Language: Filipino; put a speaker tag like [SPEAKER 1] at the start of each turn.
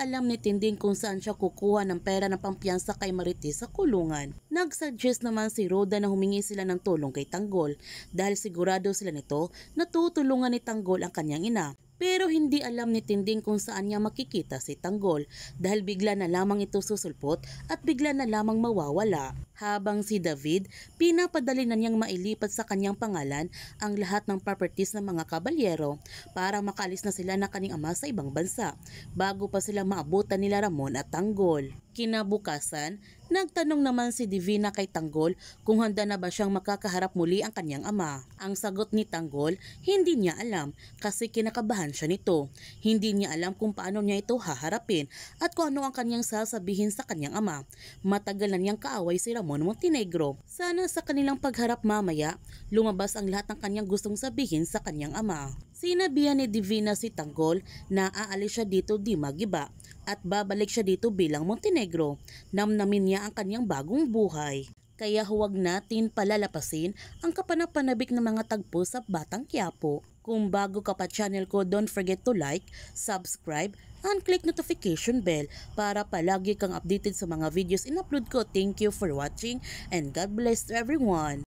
[SPEAKER 1] alam ni Tinding kung saan siya kukuha ng pera ng pampiyansa kay Marites sa kulungan. Nagsuggest naman si Rhoda na humingi sila ng tulong kay Tanggol dahil sigurado sila nito na tutulungan ni Tanggol ang kanyang ina. Pero hindi alam ni Tinding kung saan niya makikita si Tanggol dahil bigla na lamang ito susulpot at bigla na lamang mawawala. Habang si David, pinapadali na niyang mailipat sa kanyang pangalan ang lahat ng properties ng mga kabalyero para makaalis na sila na kanyang ama sa ibang bansa bago pa sila maabutan nila Ramon at Tanggol. Kinabukasan, nagtanong naman si Divina kay Tanggol kung handa na ba siyang makakaharap muli ang kanyang ama. Ang sagot ni Tanggol, hindi niya alam kasi kinakabahan siya nito. Hindi niya alam kung paano niya ito haharapin at kung ano ang kanyang sasabihin sa kanyang ama. Matagal na niyang kaaway si Ramon Montenegro. Sana sa kanilang pagharap mamaya, lumabas ang lahat ng kanyang gustong sabihin sa kanyang ama. Sinabihan ni Divina si Tanggol na aalis siya dito di magiba at babalik siya dito bilang Montenegro. Namnamin niya ang kanyang bagong buhay. Kaya huwag natin palalapasin ang kapanapanabik ng mga tagpo sa Batang Quiapo. Kung bago ka pa channel ko, don't forget to like, subscribe, and click notification bell para palagi kang updated sa mga videos in-upload ko. Thank you for watching and God bless to everyone.